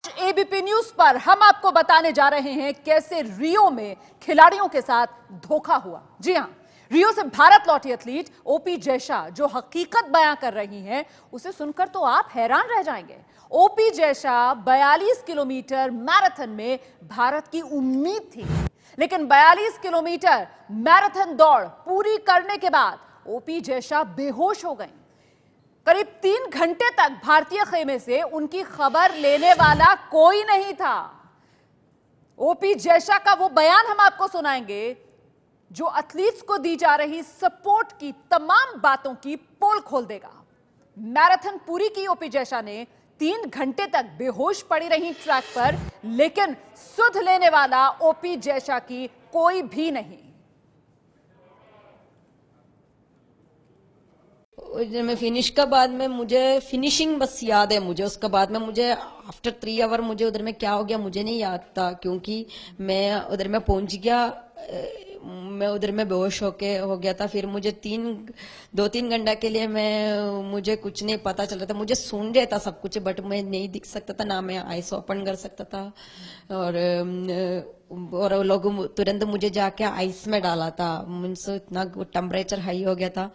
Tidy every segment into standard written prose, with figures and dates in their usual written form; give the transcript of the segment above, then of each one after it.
ABP news पर हम आपको बताने जा रहे हैं कैसे रियो में खिलाड़ियों के साथ धोखा हुआ। जी हां, रियो से भारत लौटी एथलीट ओपी जैशा जो हकीकत बयां कर रही हैं, उसे सुनकर तो आप हैरान रह जाएंगे। ओपी जैशा 42 किलोमीटर मैराथन में भारत की उम्मीद थी, लेकिन 42 किलोमीटर मैराथन दौड़ पूरी करने के बाद ओपी जैशा बेहोश हो गई। करीब 3 घंटे तक भारतीय खेमे से उनकी खबर लेने वाला कोई नहीं था। ओपी जैशा का वो बयान हम आपको सुनाएंगे जो एथलीट्स को दी जा रही सपोर्ट की तमाम बातों की पोल खोल देगा। मैराथन पूरी की ओपी जैशा ने 3 घंटे तक बेहोश पड़ी रही ट्रैक पर, लेकिन सुध लेने वाला ओपी जैशा की कोई भी नहीं। मैं फिनिश का बाद में मुझे फिनिशिंग बस याद है। मुझे उसके बाद में मुझे आफ्टर 3 आवर मुझे उधर में क्या हो गया मुझे नहीं याद था, क्योंकि मैं उधर में पहुंच गया, मैं उधर में बेहोश हो गया था। फिर मुझे 2-3 घंटा के लिए मुझे कुछ नहीं पता चल रहा था। मुझे सुन रहा था सब कुछ, बट मैं नहीं दिख सकता था, ना मैं आइस ओपन कर सकता था। और लोग तुरंत मुझे जाके आइस में डाला था। मीन्स इतना टेम्परेचर हाई हो गया था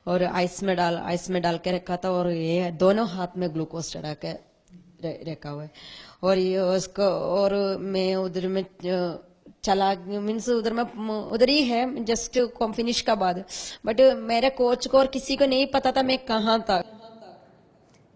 और आइस में डाल के रखा था, और ये दोनों हाथ में ग्लूकोज चढ़ा के रखा हुआ है। और ये उसको और मैं उधर में चला, मीन्स उधर ही है जस्ट फिनिश का बाद। बट मेरे कोच को और किसी को नहीं पता था मैं कहाँ था।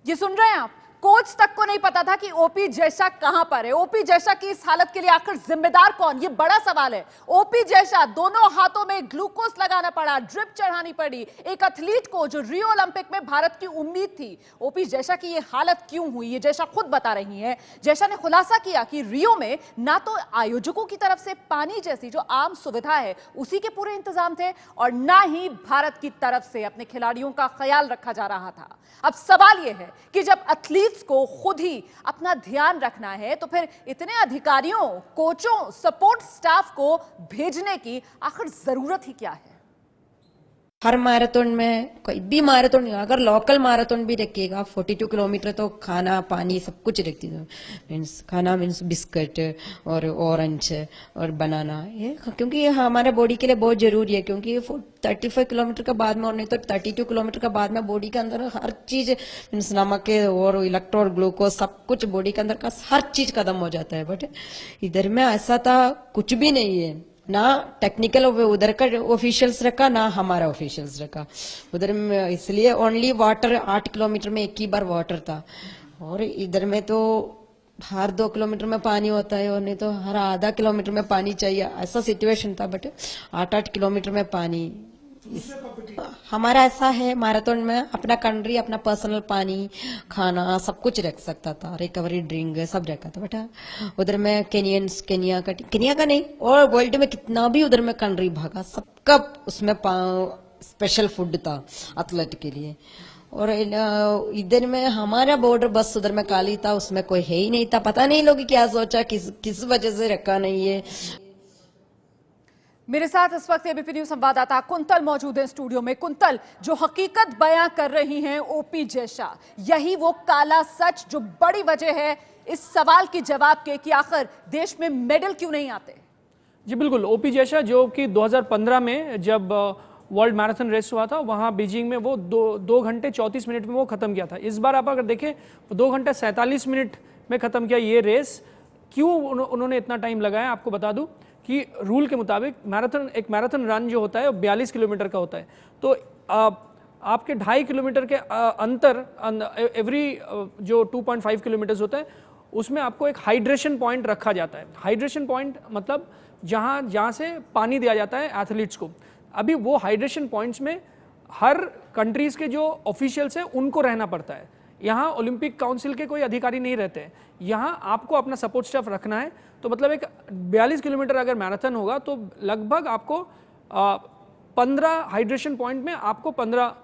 ये सुन रहे हैं आप, कोच तक को नहीं पता था कि ओपी जैशा कहां पर है। ओपी जैशा की इस हालत के लिए आखिर जिम्मेदार कौन, ये बड़ा सवाल है। ओपी जैशा दोनों हाथों में ग्लूकोज लगाना पड़ा, ड्रिप चढ़ानी पड़ी एक एथलीट को जो रियो ओलंपिक में भारत की उम्मीद थी। ओपी जैशा की ये हालत क्यों हुई, ये जैशा खुद बता रही है। जैशा ने खुलासा किया कि रियो में ना तो आयोजकों की तरफ से पानी जैसी जो आम सुविधा है उसी के पूरे इंतजाम थे, और ना ही भारत की तरफ से अपने खिलाड़ियों का ख्याल रखा जा रहा था। अब सवाल यह है कि जब एथलीट्स को खुद ही अपना ध्यान रखना है, तो फिर इतने अधिकारियों, कोचों, सपोर्ट स्टाफ को भेजने की आखिर जरूरत ही क्या है। हर मैराथन में, कोई भी मैराथन, अगर लोकल मैराथन भी रखिएगा 42 किलोमीटर, तो खाना पानी सब कुछ रखती है। मीन्स खाना मीन्स बिस्किट और ऑरेंज और बनाना, ये क्योंकि ये हमारे बॉडी के लिए बहुत जरूरी है। क्योंकि 35 किलोमीटर के बाद में और नहीं तो 32 किलोमीटर के बाद में बॉडी के अंदर हर चीज मीन्स नमक और इलेक्ट्रॉल ग्लूकोज सब कुछ बॉडी के अंदर का हर चीज खत्म हो जाता है। बट इधर में ऐसा था कुछ भी नहीं है, ना टेक्निकल उधर का ऑफिशियल्स रखा ना हमारा ऑफिशियल्स रखा उधर में। इसलिए ओनली वाटर 8 किलोमीटर में एक ही बार वाटर था, और इधर में तो हर 2 किलोमीटर में पानी होता है और नहीं तो हर आधा किलोमीटर में पानी चाहिए, ऐसा सिचुएशन था। बट 8-8 किलोमीटर में पानी हमारा ऐसा है। मैराथन में अपना कंट्री अपना पर्सनल पानी खाना सब कुछ रख सकता था, रिकवरी ड्रिंक सब रखा था। बेटा उधर में केनिया का नहीं, और वर्ल्ड में कितना भी उधर में कंट्री भागा, सबका उसमें स्पेशल फूड था एथलेट के लिए। और इधर में हमारा बॉर्डर बस उधर में काली था, उसमें कोई है ही नहीं था। पता नहीं लोग क्या सोचा, किस वजह से रखा नहीं है। मेरे साथ इस वक्त एबीपी न्यूज संवाददाता कुंतल मौजूद है स्टूडियो में। कुंतल, जो हकीकत बयां कर रही हैं ओपी जैशा, यही वो काला सच जो बड़ी वजह है इस सवाल के जवाब के कि आखिर देश में मेडल क्यों नहीं आते। जी बिल्कुल, ओपी जैशा जो कि 2015 में जब वर्ल्ड मैराथन रेस हुआ था वहां बीजिंग में, वो 2 घंटे 34 मिनट में वो खत्म किया था। इस बार आप अगर देखें 2 घंटे 47 मिनट में खत्म किया ये रेस। क्यों उन्होंने इतना टाइम लगाया, आपको बता दूं कि रूल के मुताबिक एक मैराथन रन जो होता है वो 42 किलोमीटर का होता है। तो आपके 2.5 किलोमीटर के अंतर एवरी जो 2.5 किलोमीटर होता है उसमें आपको एक हाइड्रेशन पॉइंट रखा जाता है। हाइड्रेशन पॉइंट मतलब जहाँ से पानी दिया जाता है एथलीट्स को। अभी वो हाइड्रेशन पॉइंट्स में हर कंट्रीज के जो ऑफिशियल्स हैं उनको रहना पड़ता है। यहाँ ओलंपिक काउंसिल के कोई अधिकारी नहीं रहते हैं, यहाँ आपको अपना सपोर्ट स्टाफ रखना है। तो मतलब एक 42 किलोमीटर अगर मैराथन होगा तो लगभग आपको 15 हाइड्रेशन पॉइंट में आपको 15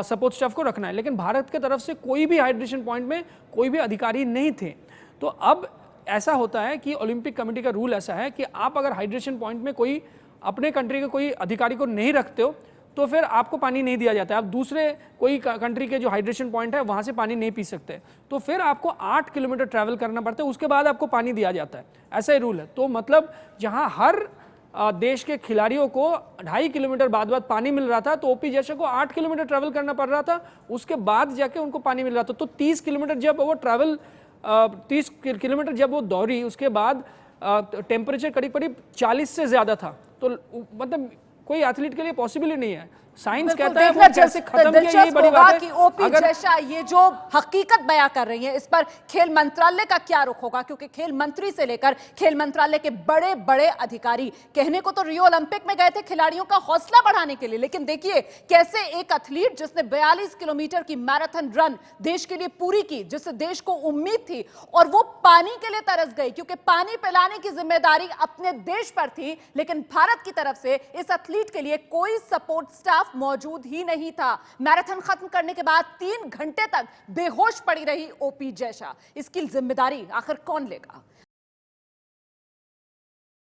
सपोर्ट स्टाफ को रखना है। लेकिन भारत की तरफ से कोई भी हाइड्रेशन पॉइंट में कोई भी अधिकारी नहीं थे। तो अब ऐसा होता है कि ओलंपिक कमेटी का रूल ऐसा है कि आप अगर हाइड्रेशन पॉइंट में कोई अपने कंट्री के कोई अधिकारी को नहीं रखते हो तो फिर आपको पानी नहीं दिया जाता है। आप दूसरे कोई कंट्री के जो हाइड्रेशन पॉइंट है वहां से पानी नहीं पी सकते, तो फिर आपको 8 किलोमीटर ट्रैवल करना पड़ता है, उसके बाद आपको पानी दिया जाता है। ऐसा ही रूल है। तो मतलब जहां हर देश के खिलाड़ियों को 2.5 किलोमीटर बाद पानी मिल रहा था, तो ओपी जैशा को 8 किलोमीटर ट्रैवल करना पड़ रहा था, उसके बाद जाके उनको पानी मिल रहा था। तो 30 किलोमीटर जब वो 30 किलोमीटर जब वो दौड़ी, उसके बाद टेम्परेचर करीब करीब 40 से ज्यादा था। तो मतलब कोई एथलीट के लिए पॉसिबल ही नहीं है। साइंस कहता है वो कैसे खत्म किया, ये बड़ी बात है। कि ओपी जैशा ये जो हकीकत बयां कर रही है, इस पर खेल मंत्रालय का क्या रुख होगा, क्योंकि खेल मंत्री से लेकर खेल मंत्रालय के बड़े बड़े अधिकारी कहने को तो रियो ओलंपिक में गए थे खिलाड़ियों का हौसला बढ़ाने के लिए, लेकिन देखिए कैसे एक एथलीट जिसने 42 किलोमीटर की मैराथन रन देश के लिए पूरी की, जिससे देश को उम्मीद थी, और वो पानी के लिए तरस गई, क्योंकि पानी पिलाने की जिम्मेदारी अपने देश पर थी, लेकिन भारत की तरफ से इस एथलीट के लिए कोई सपोर्ट स्टाफ मौजूद ही नहीं था। मैराथन खत्म करने के बाद 3 घंटे तक बेहोश पड़ी रही ओपी जैशा। इसकी जिम्मेदारी आखिर कौन लेगा?